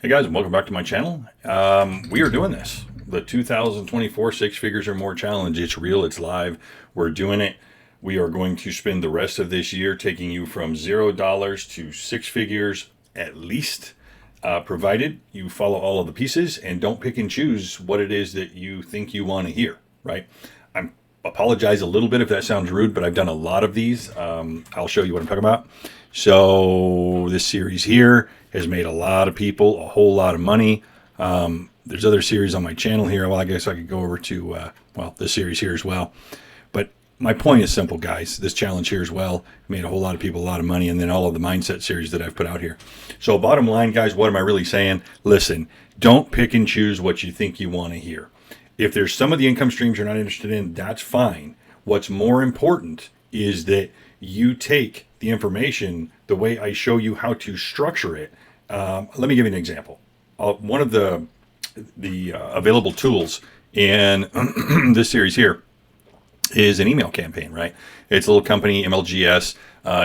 Hey guys, and welcome back to my channel. We are doing this. The 2024 Six Figures or More Challenge. It's real, it's live. We're doing it. We are going to spend the rest of this year taking you from $0 to six figures at least, provided you follow all of the pieces and don't pick and choose what it is that you think you want to hear, right? I apologize a little bit if that sounds rude, but I've done a lot of these. I'll show you what I'm talking about. So this series here has made a lot of people a whole lot of money. There's other series on my channel here. Well, I guess I could go over to, this series here as well. But my point is simple, guys. This challenge here as well made a whole lot of people a lot of money, and then all of the mindset series that I've put out here. So bottom line, guys, what am I really saying? Listen, don't pick and choose what you think you want to hear. If there's some of the income streams you're not interested in, that's fine. What's more important is that you take the information the way I show you how to structure it. Let me give you an example. One of the available tools in this series here is an email campaign, right? It's a little company, MLGS.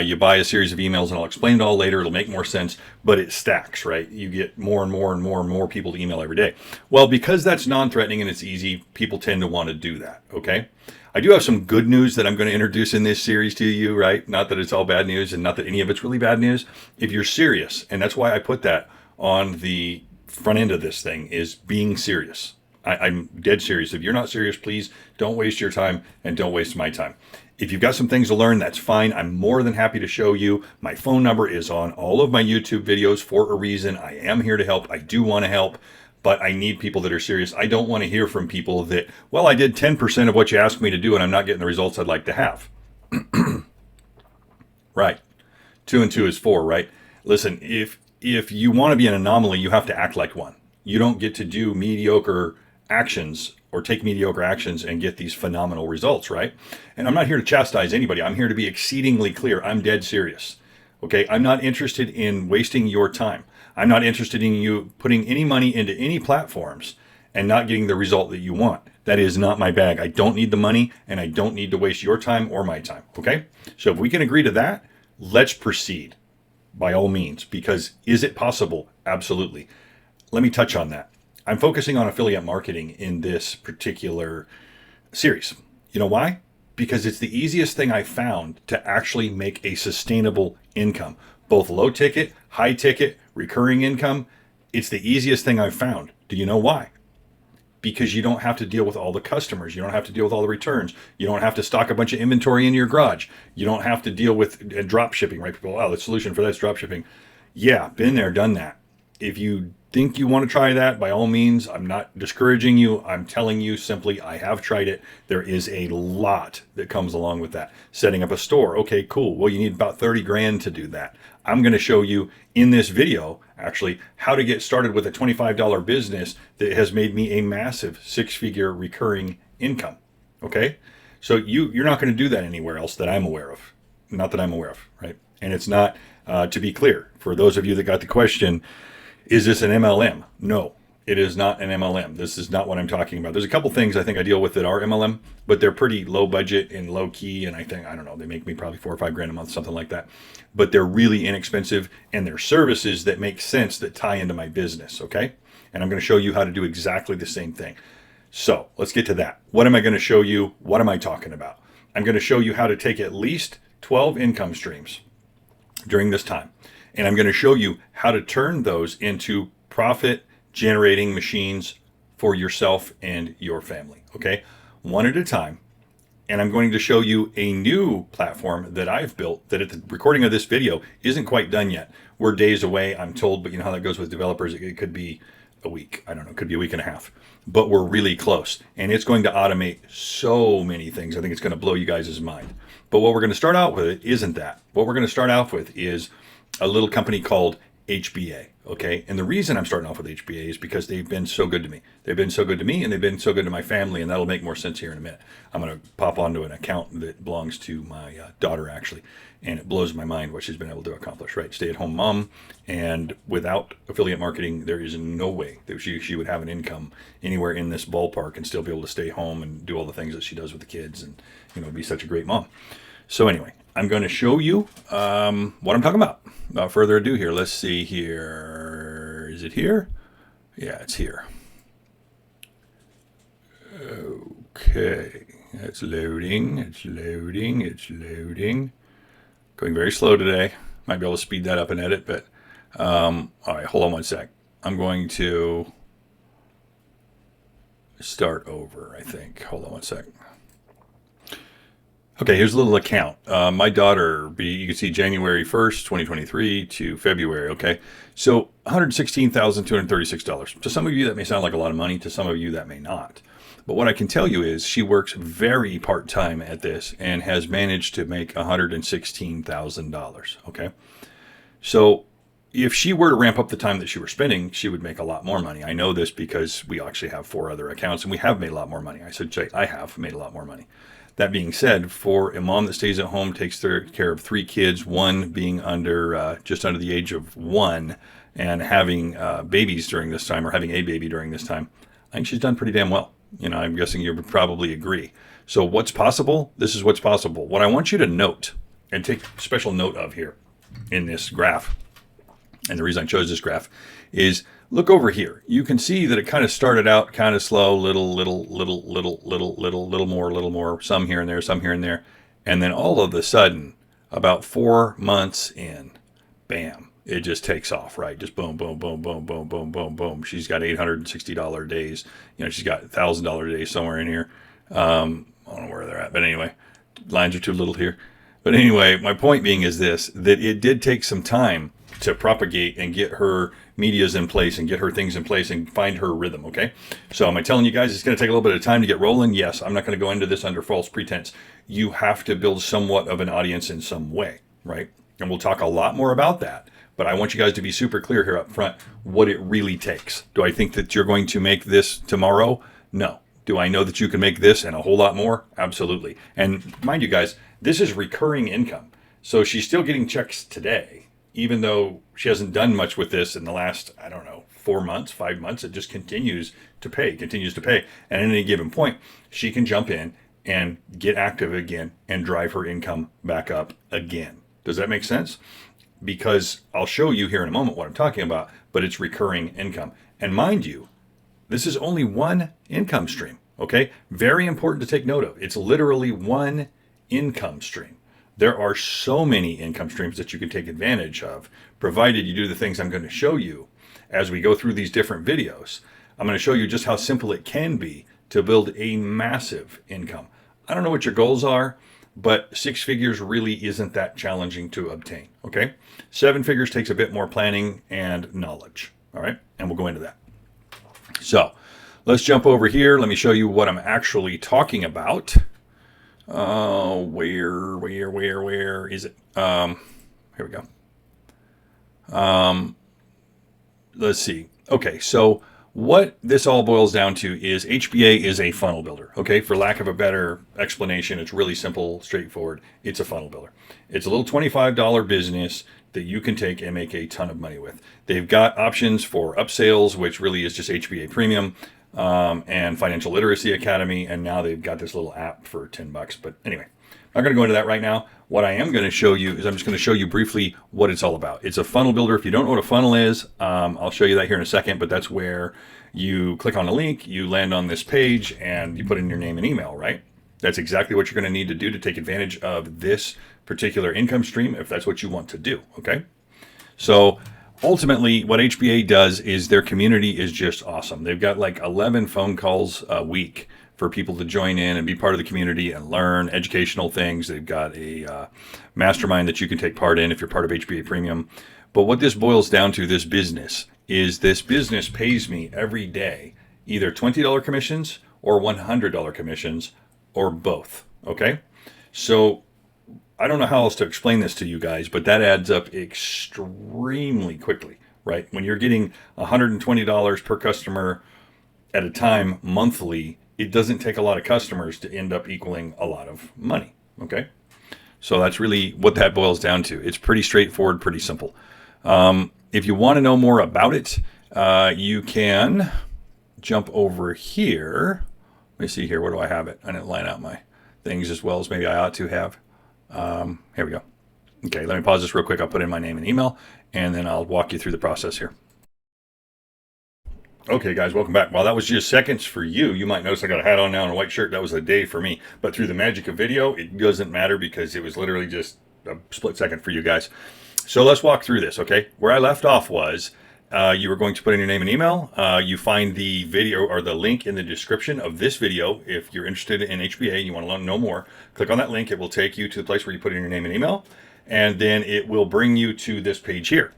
You buy a series of emails, and I'll explain it all later. It'll make more sense, but it stacks, right? You get more and more and more and more people to email every day. Well, because that's non-threatening and it's easy, people tend to want to do that, okay? I do have some good news that I'm going to introduce in this series to you, right? Not that it's all bad news and not that any of it's really bad news. If you're serious, and that's why I put that on the front end of this thing, is being serious. I'm dead serious. If you're not serious, please don't waste your time and don't waste my time. If you've got some things to learn, that's fine. I'm more than happy to show you. My phone number is on all of my YouTube videos for a reason. I am here to help. I do want to help, but I need people that are serious. I don't want to hear from people that, well, I did 10% of what you asked me to do and I'm not getting the results I'd like to have. Right. 2 and 2 is 4, right? Listen, if you want to be an anomaly, you have to act like one. You don't get to do mediocre actions or take mediocre actions and get these phenomenal results, right? And I'm not here to chastise anybody. I'm here to be exceedingly clear. I'm dead serious. Okay? I'm not interested in wasting your time. I'm not interested in you putting any money into any platforms and not getting the result that you want. That is not my bag. I don't need the money, and I don't need to waste your time or my time. Okay? So if we can agree to that, let's proceed by all means, because is it possible? Absolutely. Let me touch on that. I'm focusing on affiliate marketing in this particular series. You know why? Because it's the easiest thing I found to actually make a sustainable income, both low ticket, high ticket, recurring income. It's the easiest thing I've found. Do you know why? Because you don't have to deal with all the customers. You don't have to deal with all the returns. You don't have to stock a bunch of inventory in your garage. You don't have to deal with drop shipping, right? People, oh, the solution for that is drop shipping. Yeah, been there, done that. If you think you want to try that, by all means, I'm not discouraging you. I'm telling you simply, I have tried it. There is a lot that comes along with that. Setting up a store. Okay, cool. Well, you need about 30 grand to do that. I'm going to show you in this video, actually, how to get started with a $25 business that has made me a massive six-figure recurring income. Okay? So you're not going to do that anywhere else that I'm aware of. Not that I'm aware of, right? And it's not, to be clear, for those of you that got the question, is this an MLM? No, it is not an MLM. This is not what I'm talking about. There's a couple things I think I deal with that are MLM, but they're pretty low budget and low key. And I don't know, they make me probably 4 or 5 grand a month, something like that. But they're really inexpensive, and they're services that make sense, that tie into my business. Okay. And I'm going to show you how to do exactly the same thing. So let's get to that. What am I going to show you? What am I talking about? I'm going to show you how to take at least 12 income streams during this time. And I'm going to show you how to turn those into profit generating machines for yourself and your family. Okay. One at a time. And I'm going to show you a new platform that I've built that at the recording of this video isn't quite done yet. We're days away, I'm told, but you know how that goes with developers. It could be a week. I don't know. It could be a week and a half, but we're really close, and it's going to automate so many things. I think it's going to blow you guys' mind. But what we're going to start out with isn't that. What we're going to start off with is a little company called HBA. Okay. And the reason I'm starting off with HBA is because they've been so good to me. They've been so good to me, and they've been so good to my family. And that'll make more sense here in a minute. I'm going to pop onto an account that belongs to my daughter, actually. And it blows my mind what she's been able to accomplish, right? Stay at home mom. And without affiliate marketing, there is no way that she would have an income anywhere in this ballpark and still be able to stay home and do all the things that she does with the kids and, be such a great mom. So anyway, I'm going to show you what I'm talking about. Without further ado here, let's see here. Is it here? Yeah, it's here. Okay, it's loading, it's loading, it's loading. Going very slow today. Might be able to speed that up and edit, but all right, hold on one sec. I'm going to start over, I think. Hold on one sec. Okay, here's a little account. My daughter, you can see January 1st, 2023 to February, okay? So $116,236. To some of you, that may sound like a lot of money. To some of you, that may not. But what I can tell you is she works very part-time at this and has managed to make $116,000, okay? So if she were to ramp up the time that she were spending, she would make a lot more money. I know this because we actually have 4 other accounts and we have made a lot more money. I should say I have made a lot more money. That being said, for a mom that stays at home, takes care of 3 kids, one being just under the age of 1, and having babies during this time, or having a baby during this time, I think she's done pretty damn well. You know, I'm guessing you would probably agree. So what's possible? This is what's possible. What I want you to note, and take special note of here in this graph, and the reason I chose this graph, is look over here. You can see that it kind of started out kind of slow, little more, some here and there, some here and there. And then all of a sudden, about 4 months in, bam, it just takes off, right? Just boom, boom, boom, boom, boom, boom, boom, boom. She's got $860 days. You know, she's got $1,000 days somewhere in here. I don't know where they're at, but anyway, lines are too little here. But anyway, my point being is this, that it did take some time to propagate and get her medias in place and get her things in place and find her rhythm, okay? So am I telling you guys it's going to take a little bit of time to get rolling? Yes, I'm not going to go into this under false pretense. You have to build somewhat of an audience in some way, right? And we'll talk a lot more about that. But I want you guys to be super clear here up front what it really takes. Do I think that you're going to make this tomorrow? No. Do I know that you can make this and a whole lot more? Absolutely. And mind you guys, this is recurring income. So she's still getting checks today, even though she hasn't done much with this in the last, I don't know, 4 months, 5 months. It just continues to pay. And at any given point, she can jump in and get active again and drive her income back up again. Does that make sense? Because I'll show you here in a moment what I'm talking about, but it's recurring income. And mind you, this is only one income stream, okay? Very important to take note of. It's literally one income stream. There are so many income streams that you can take advantage of, provided you do the things I'm going to show you as we go through these different videos. I'm going to show you just how simple it can be to build a massive income. I don't know what your goals are, but 6 figures really isn't that challenging to obtain, okay? 7 figures takes a bit more planning and knowledge, all right? And we'll go into that. So let's jump over here. Let me show you what I'm actually talking about. Where is it? Here we go. Let's see. Okay, so what this all boils down to is HBA is a funnel builder. Okay, for lack of a better explanation, it's really simple, straightforward. It's a funnel builder. It's a little $25 business that you can take and make a ton of money with. They've got options for upsales, which really is just HBA Premium, and Financial Literacy Academy, and now they've got this little app for $10. But anyway, I'm not going to go into that right now. What I am going to show you is I'm just going to show you briefly what it's all about. It's a funnel builder. If you don't know what a funnel is, I'll show you that here in a second, but that's where you click on a link, you land on this page, and you put in your name and email, right? That's exactly what you're going to need to do to take advantage of this particular income stream if that's what you want to do, okay? So ultimately, what HBA does is their community is just awesome. They've got like 11 phone calls a week for people to join in and be part of the community and learn educational things. They've got a mastermind that you can take part in if you're part of HBA Premium. But what this boils down to, this business pays me every day either $20 commissions or $100 commissions or both, okay? So I don't know how else to explain this to you guys, but that adds up extremely quickly, right? When you're getting $120 per customer at a time monthly, it doesn't take a lot of customers to end up equaling a lot of money, okay? So that's really what that boils down to. It's pretty straightforward, pretty simple. If you want to know more about it, you can jump over here. Let me see here. Where do I have it? I didn't line out my things as well as maybe I ought to have. Here we go. Okay, let me pause this real quick. I'll put in my name and email, and then I'll walk you through the process here. Okay, guys, welcome back. While that was just seconds for you, you might notice I got a hat on now and a white shirt. That was a day for me. But through the magic of video, it doesn't matter because it was literally just a split second for you guys. So let's walk through this, okay? Where I left off was you were going to put in your name and email. You find the video or the link in the description of this video. If you're interested in HBA and you want to know more, click on that link. It will take you to the place where you put in your name and email. And then it will bring you to this page here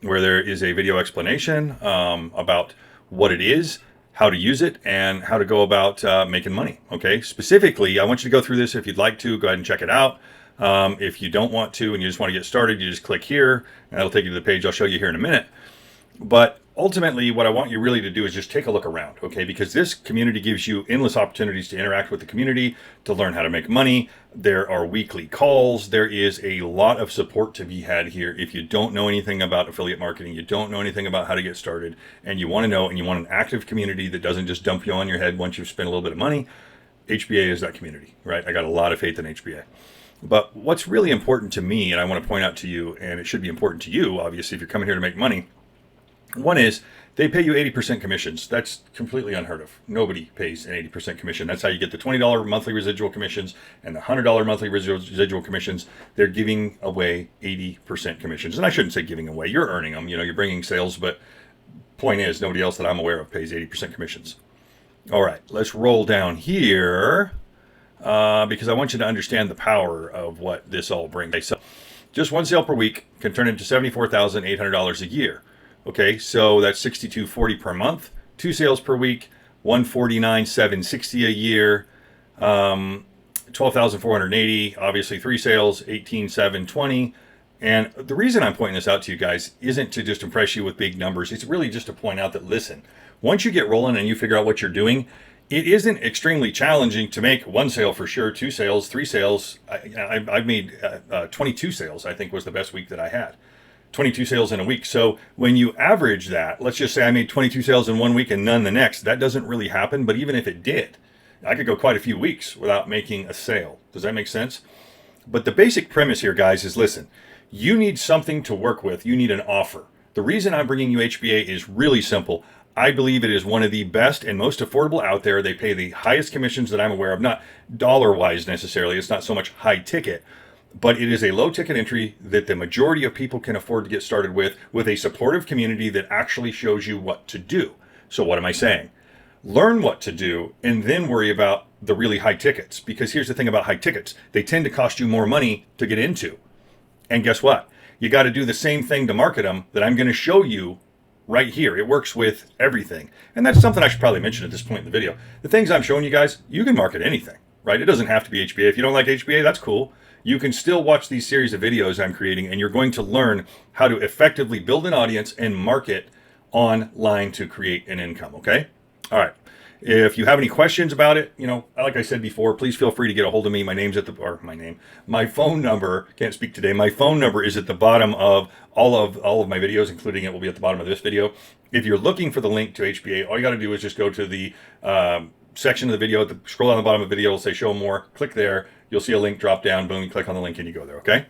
where there is a video explanation about what it is, how to use it, and how to go about making money. Okay, specifically, I want you to go through this. If you'd like to, go ahead and check it out. If you don't want to and you just want to get started, you just click here, and that'll take you to the page I'll show you here in a minute. But ultimately, what I want you really to do is just take a look around, okay? Because this community gives you endless opportunities to interact with the community, to learn how to make money. There are weekly calls. There is a lot of support to be had here. If you don't know anything about affiliate marketing, you don't know anything about how to get started, and you want to know, and you want an active community that doesn't just dump you on your head once you've spent a little bit of money, HBA is that community, right? I got a lot of faith in HBA. But what's really important to me, and I want to point out to you, and it should be important to you, obviously, if you're coming here to make money, one is they pay you 80% commissions. That's completely unheard of. Nobody pays an 80% commission. That's how you get the $20 monthly residual commissions and the $100 monthly residual commissions. They're giving away 80% commissions. And I shouldn't say giving away. You're earning them. You know, you're bringing sales, but point is nobody else that I'm aware of pays 80% commissions. All right, let's roll down here because I want you to understand the power of what this all brings. So just one sale per week can turn into $74,800 a year. Okay, so that's $62.40 per month. 2 sales per week, $149,760 a year, $12,480. Obviously, 3 sales, $18,720. And the reason I'm pointing this out to you guys isn't to just impress you with big numbers. It's really just to point out that, listen, once you get rolling and you figure out what you're doing, it isn't extremely challenging to make 1 sale for sure, 2 sales, 3 sales. I've made 22 sales, I think was the best week that I had. 22 sales in a week. So when you average that, let's just say I made 22 sales in 1 week and none the next. That doesn't really happen. But even if it did, I could go quite a few weeks without making a sale. Does that make sense? But the basic premise here, guys, is listen, you need something to work with. You need an offer. The reason I'm bringing you HBA is really simple. I believe it is one of the best and most affordable out there. They pay the highest commissions that I'm aware of, not dollar-wise necessarily. It's not so much high ticket, but it is a low ticket entry that the majority of people can afford to get started with a supportive community that actually shows you what to do. So what am I saying? Learn what to do and then worry about the really high tickets. Because here's the thing about high tickets. They tend to cost you more money to get into. And guess what? You got to do the same thing to market them that I'm going to show you right here. It works with everything. And that's something I should probably mention at this point in the video. The things I'm showing you guys, you can market anything, right? It doesn't have to be HBA. If you don't like HBA, that's cool. You can still watch these series of videos I'm creating, and you're going to learn how to effectively build an audience and market online to create an income, okay? All right. If you have any questions about it, you know, like I said before, please feel free to get a hold of me. My phone number, can't speak today. My phone number is at the bottom of all of my videos, including it will be at the bottom of this video. If you're looking for the link to HBA, all you got to do is just go to the section of the video, scroll down the bottom of the video, it'll say show more, click there. You'll see a link drop down, boom, you click on the link and you go there, okay?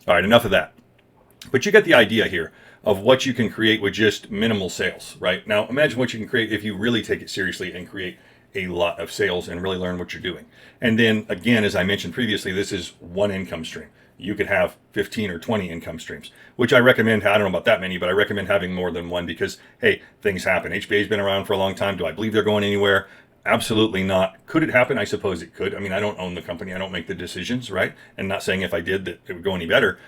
All right, enough of that. But you get the idea here of what you can create with just minimal sales, right? Now, imagine what you can create if you really take it seriously and create a lot of sales and really learn what you're doing. And then, again, as I mentioned previously, this is one income stream. You could have 15 or 20 income streams, which I recommend. I don't know about that many, but I recommend having more than one because, hey, things happen. HBA's been around for a long time. Do I believe they're going anywhere? Absolutely not. Could it happen? I suppose it could. I mean, I don't own the company. I don't make the decisions, right? And not saying if I did that it would go any better.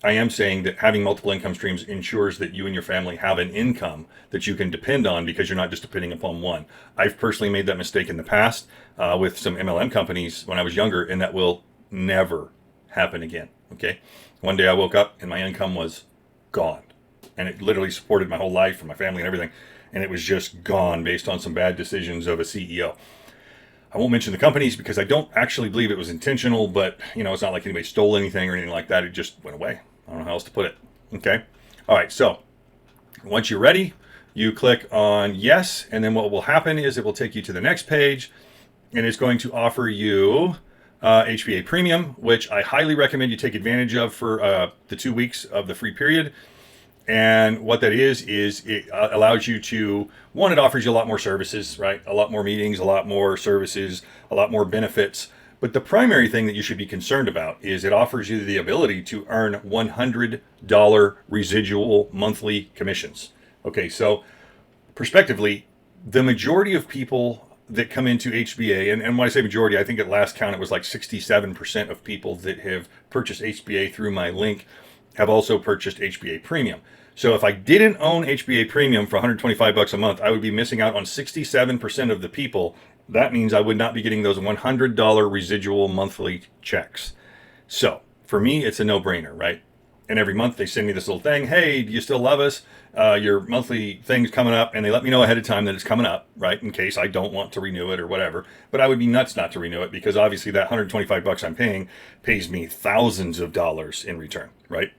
I am saying that having multiple income streams ensures that you and your family have an income that you can depend on because you're not just depending upon one. I've personally made that mistake in the past with some MLM companies when I was younger, and that will never happen again, okay? One day I woke up and my income was gone. And it literally supported my whole life and my family and everything. And it was just gone based on some bad decisions of a CEO. I won't mention the companies because I don't actually believe it was intentional, but you know, it's not like anybody stole anything or anything like that. It just went away. I don't know how else to put it. Okay. All right. So once you're ready, you click on yes. And then what will happen is it will take you to the next page and it's going to offer you HBA Premium, which I highly recommend you take advantage of for the 2 weeks of the free period. And what that is it allows you to, one, it offers you a lot more services, right? A lot more meetings, a lot more services, a lot more benefits. But the primary thing that you should be concerned about is it offers you the ability to earn $100 residual monthly commissions. Okay, so prospectively, the majority of people that come into HBA, and when I say majority, I think at last count it was like 67% of people that have purchased HBA through my link have also purchased HBA Premium. So if I didn't own HBA Premium for $125 a month, I would be missing out on 67% of the people. That means I would not be getting those $100 residual monthly checks. So for me, it's a no-brainer, right? And every month they send me this little thing. Hey, do you still love us? Your monthly thing's coming up, and they let me know ahead of time that it's coming up, right? In case I don't want to renew it or whatever. But I would be nuts not to renew it, because obviously that $125 I'm paying pays me thousands of dollars in return, right?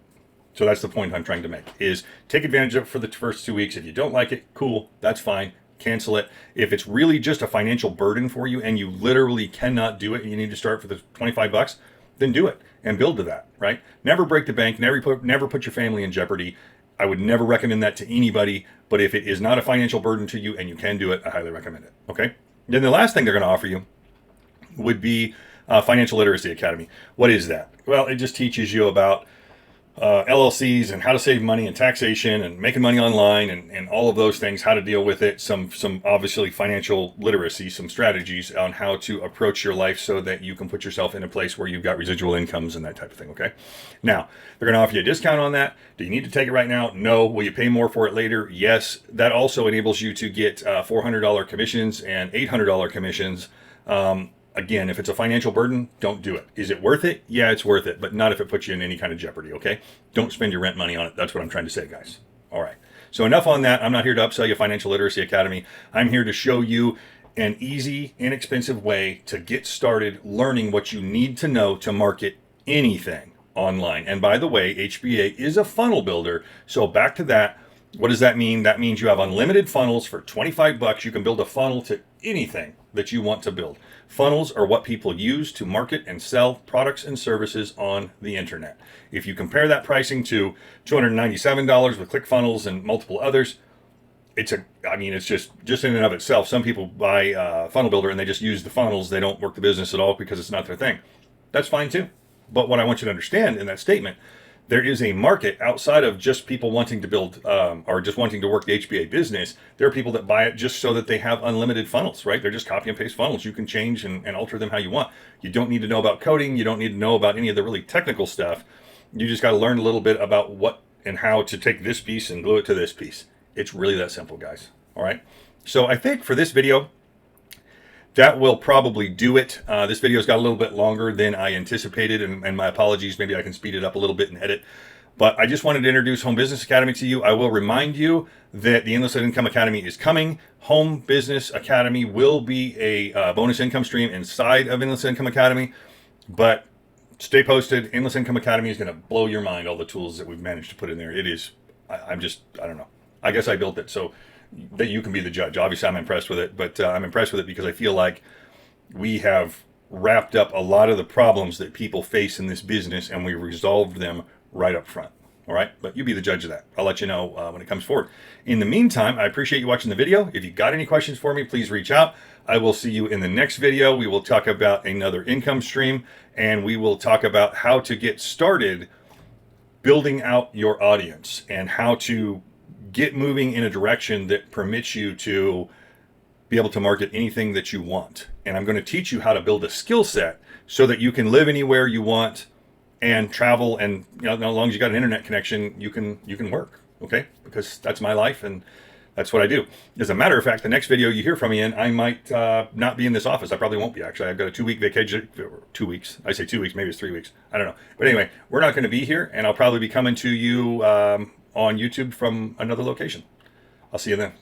So that's the point I'm trying to make, is take advantage of it for the first 2 weeks. If you don't like it, cool, that's fine. Cancel it. If it's really just a financial burden for you and you literally cannot do it and you need to start for the $25, then do it and build to that, right? Never break the bank, never put your family in jeopardy. I would never recommend that to anybody, but if it is not a financial burden to you and you can do it, I highly recommend it, okay? Then the last thing they're going to offer you would be Financial Literacy Academy. What is that? Well, it just teaches you about LLCs and how to save money and taxation and making money online and all of those things, how to deal with it, some obviously financial literacy, some strategies on how to approach your life so that you can put yourself in a place where you've got residual incomes and that type of thing, okay? Now, they're going to offer you a discount on that. Do you need to take it right now? No. Will you pay more for it later? Yes. That also enables you to get $400 commissions and $800 commissions. Again, if it's a financial burden, don't do it. Is it worth it? Yeah, it's worth it, but not if it puts you in any kind of jeopardy, okay? Don't spend your rent money on it. That's what I'm trying to say, guys. All right. So enough on that. I'm not here to upsell you Financial Literacy Academy. I'm here to show you an easy, inexpensive way to get started learning what you need to know to market anything online. And by the way, HBA is a funnel builder. So back to that. What does that mean? That means you have unlimited funnels for $25. You can build a funnel to anything that you want to build. Funnels are what people use to market and sell products and services on the internet. If you compare that pricing to $297 with ClickFunnels and multiple others, it's just in and of itself. Some people buy Funnel Builder and they just use the funnels. They don't work the business at all because it's not their thing. That's fine too. But what I want you to understand in that statement, there is a market outside of just people wanting to build or just wanting to work the HBA business. There are people that buy it just so that they have unlimited funnels, right? They're just copy and paste funnels. You can change and alter them how you want. You don't need to know about coding. You don't need to know about any of the really technical stuff. You just got to learn a little bit about what and how to take this piece and glue it to this piece. It's really that simple, guys. All right. So I think for this video, that will probably do it. This video's got a little bit longer than I anticipated, and my apologies. Maybe I can speed it up a little bit and edit. But I just wanted to introduce Home Business Academy to you. I will remind you that the Endless Income Academy is coming. Home Business Academy will be a bonus income stream inside of Endless Income Academy. But stay posted. Endless Income Academy is going to blow your mind, all the tools that we've managed to put in there. It is, I don't know. I guess I built it so that you can be the judge. Obviously, I'm impressed with it, but I'm impressed with it because I feel like we have wrapped up a lot of the problems that people face in this business, and we resolved them right up front. All right, but you be the judge of that. I'll let you know when it comes forward. In the meantime, I appreciate you watching the video. If you got any questions for me, please reach out. I will see you in the next video. We will talk about another income stream, and we will talk about how to get started building out your audience and how to get moving in a direction that permits you to be able to market anything that you want. And I'm going to teach you how to build a skill set so that you can live anywhere you want and travel. And as long as you got an internet connection, you can work. Okay, because that's my life and that's what I do. As a matter of fact, the next video you hear from me in, I might not be in this office. I probably won't be, actually. I've got a 2-week vacation. 2 weeks. I say 2 weeks. Maybe it's 3 weeks. I don't know. But anyway, we're not going to be here, and I'll probably be coming to you on YouTube from another location. I'll see you then.